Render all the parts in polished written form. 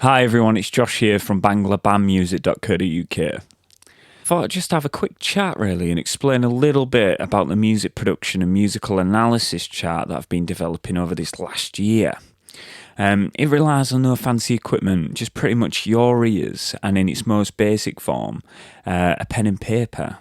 Hi everyone, it's Josh here from banglabandmusic.co.uk. Thought I'd just have a quick chat really and explain a little bit about the music production and musical analysis chart that I've been developing over this last year. It relies on no fancy equipment, just pretty much your ears and in its most basic form, a pen and paper.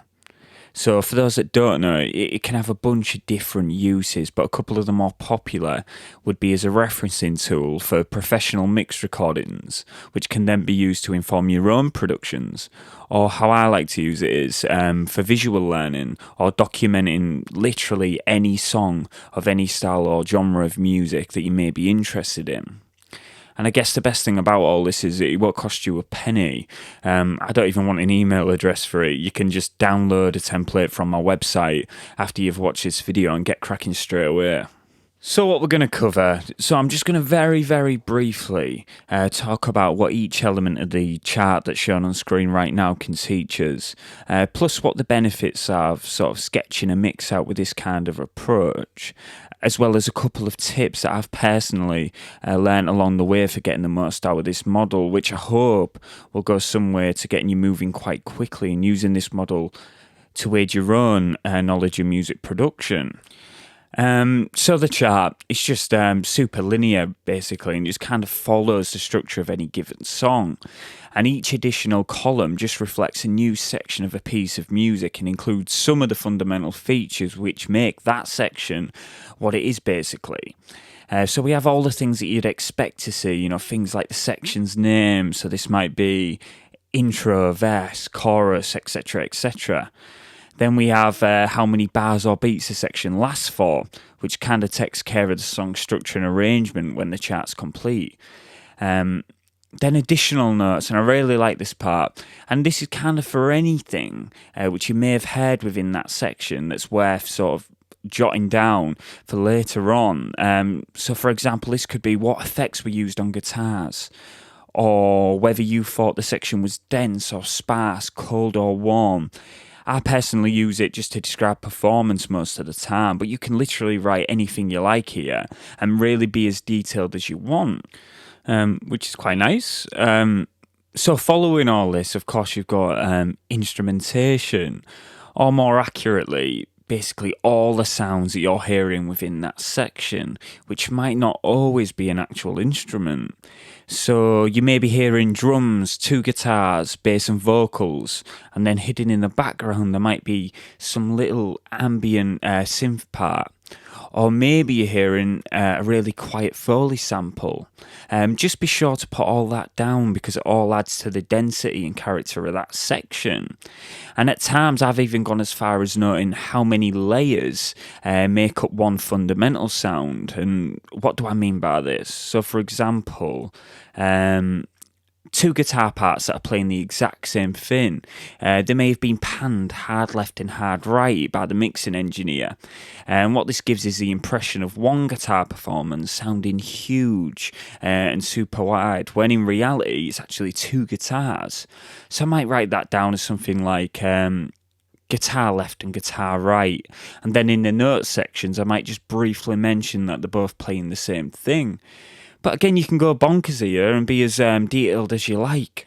So for those that don't know, it can have a bunch of different uses, but a couple of the more popular would be as a referencing tool for professional mix recordings, which can then be used to inform your own productions, or how I like to use it is for visual learning or documenting literally any song of any style or genre of music that you may be interested in. And I guess the best thing about all this is it won't cost you a penny. I don't even want an email address for it. You can just download a template from my website after you've watched this video and get cracking straight away. So what we're going to cover, so I'm just going to very briefly talk about what each element of the chart that's shown on screen right now can teach us, plus what the benefits are of sort of sketching a mix out with this kind of approach, as well as a couple of tips that I've personally learned along the way for getting the most out of this model, which I hope will go some way to getting you moving quite quickly and using this model to aid your own knowledge of music production. So the chart is just super linear basically and just kind of follows the structure of any given song, and each additional column just reflects a new section of a piece of music and includes some of the fundamental features which make that section what it is basically. So we have all the things that you'd expect to see, things like the section's name, so this might be intro, verse, chorus, etc, etc. Then we have how many bars or beats a section lasts for, which kind of takes care of the song structure and arrangement when the chart's complete. Then additional notes, and I really like this part, and this is kind of for anything which you may have heard within that section that's worth sort of jotting down for later on. So for example, this could be what effects were used on guitars, or whether you thought the section was dense or sparse, cold or warm. I personally use it just to describe performance most of the time, but you can literally write anything you like here and really be as detailed as you want, which is quite nice. So following all this, of course, you've got instrumentation, or more accurately, basically all the sounds that you're hearing within that section, which might not always be an actual instrument. So you may be hearing drums, two guitars, bass and vocals, and then hidden in the background there might be some little ambient synth part. Or maybe you're hearing a really quiet Foley sample. Just be sure to put all that down because it all adds to the density and character of that section. And at times I've even gone as far as noting how many layers make up one fundamental sound. And what do I mean by this? So for example, two guitar parts that are playing the exact same thing. They may have been panned hard left and hard right by the mixing engineer. And what this gives is the impression of one guitar performance sounding huge and super wide, when in reality it's actually two guitars. So I might write that down as something like guitar left and guitar right. And then in the notes sections I might just briefly mention that they're both playing the same thing. But again, you can go bonkers here and be as detailed as you like.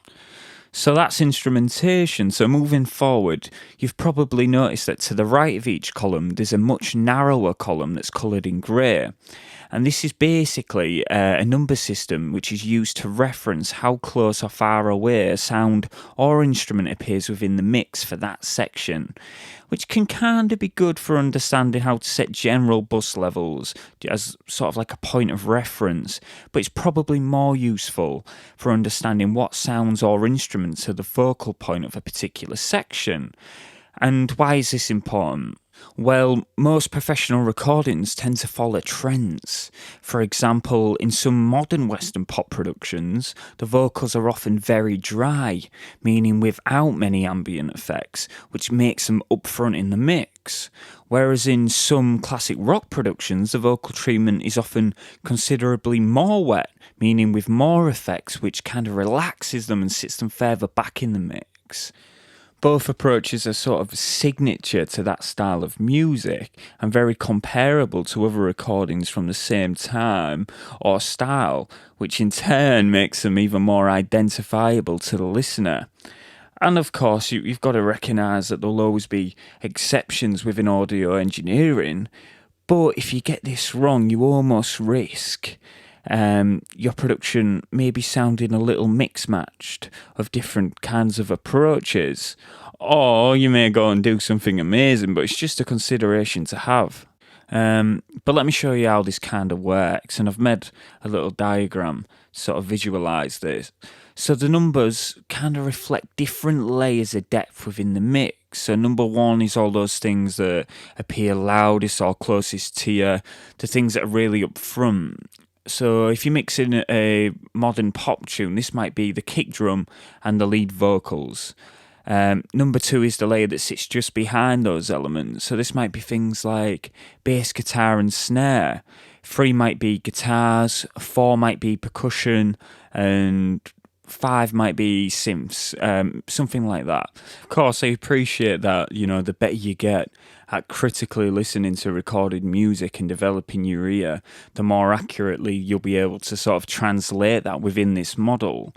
So that's instrumentation. So moving forward, you've probably noticed that to the right of each column, there's a much narrower column that's coloured in grey. And this is basically a number system which is used to reference how close or far away a sound or instrument appears within the mix for that section, which can kind of be good for understanding how to set general bus levels as sort of like a point of reference, but it's probably more useful for understanding what sounds or instruments are the focal point of a particular section. And why is this important? Well, most professional recordings tend to follow trends. For example, in some modern Western pop productions, the vocals are often very dry, meaning without many ambient effects, which makes them upfront in the mix. Whereas in some classic rock productions, the vocal treatment is often considerably more wet, meaning with more effects, which kind of relaxes them and sits them further back in the mix. Both approaches are sort of signature to that style of music and very comparable to other recordings from the same time or style, which in turn makes them even more identifiable to the listener. And of course, you've got to recognise that there'll always be exceptions within audio engineering, but if you get this wrong, you almost risk your production maybe sounding a little mix matched of different kinds of approaches. Or you may go and do something amazing, but it's just a consideration to have. But let me show you how this kind of works. And I've made a little diagram to sort of visualize this. So the numbers kind of reflect different layers of depth within the mix. So number one is all those things that appear loudest or closest to you, the things that are really up front. So if you're mixing a modern pop tune, this might be the kick drum and the lead vocals. Number two is the layer that sits just behind those elements. So this might be things like bass guitar and snare. Three might be guitars, four might be percussion, and five might be synths, something like that. Of course, I appreciate that, the better you get at critically listening to recorded music and developing your ear, the more accurately you'll be able to sort of translate that within this model.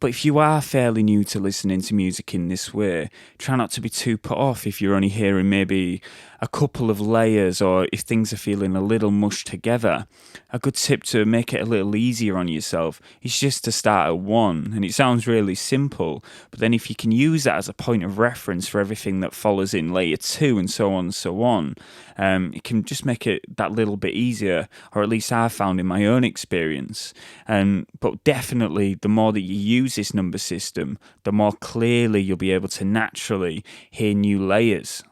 But if you are fairly new to listening to music in this way, try not to be too put off if you're only hearing maybe a couple of layers or if things are feeling a little mushed together. A good tip to make it a little easier on yourself is just to start at one. And it sounds really simple, but then if you can use that as a point of reference for everything that follows in layer two and so on and so on, it can just make it that little bit easier, or at least I've found in my own experience. But definitely the more that you use this number system, the more clearly you'll be able to naturally hear new layers.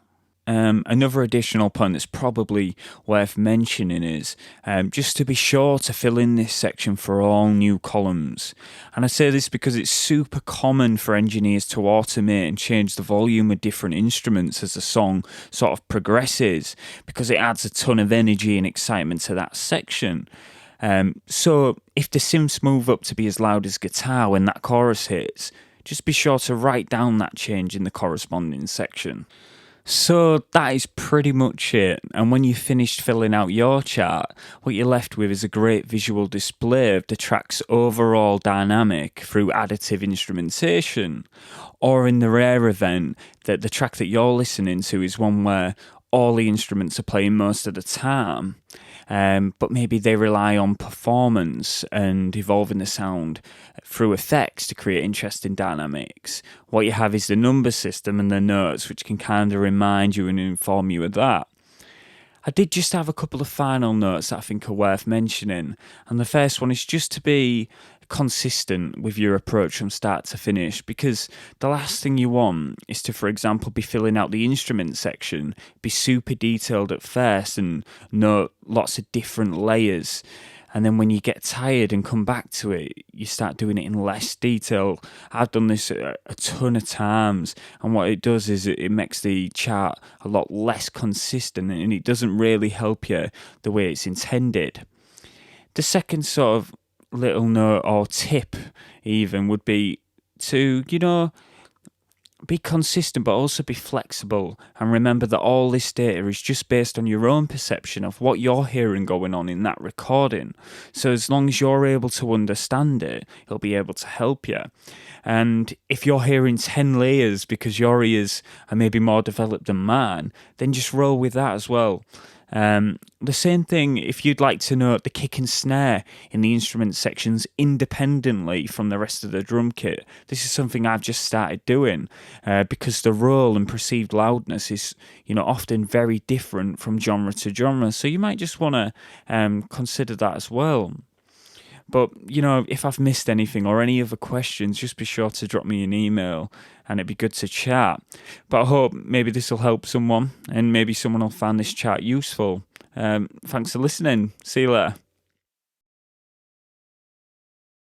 Another additional point that's probably worth mentioning is just to be sure to fill in this section for all new columns. And I say this because it's super common for engineers to automate and change the volume of different instruments as the song sort of progresses, because it adds a ton of energy and excitement to that section. So if the synths move up to be as loud as guitar when that chorus hits, just be sure to write down that change in the corresponding section. So that is pretty much it, and when you've finished filling out your chart, what you're left with is a great visual display of the track's overall dynamic through additive instrumentation. Or in the rare event that the track that you're listening to is one where all the instruments are playing most of the time, but maybe they rely on performance and evolving the sound through effects to create interesting dynamics. What you have is the number system and the notes, which can kind of remind you and inform you of that. I did just have a couple of final notes that I think are worth mentioning, and the first one is just to be consistent with your approach from start to finish, because the last thing you want is to, for example, be filling out the instrument section, be super detailed at first and note lots of different layers, and then when you get tired and come back to it, you start doing it in less detail. I've done this a ton of times, and what it does is it makes the chart a lot less consistent, and it doesn't really help you the way it's intended. The second sort of little note or tip even would be to, be consistent but also be flexible, and remember that all this data is just based on your own perception of what you're hearing going on in that recording. So as long as you're able to understand it, it'll be able to help you. And if you're hearing 10 layers because your ears are maybe more developed than mine, then just roll with that as well. The same thing if you'd like to note the kick and snare in the instrument sections independently from the rest of the drum kit. This is something I've just started doing because the role and perceived loudness is, often very different from genre to genre. So you might just want to consider that as well. But, if I've missed anything or any other questions, just be sure to drop me an email and it'd be good to chat. But I hope maybe this will help someone and maybe someone will find this chat useful. Thanks for listening. See you later.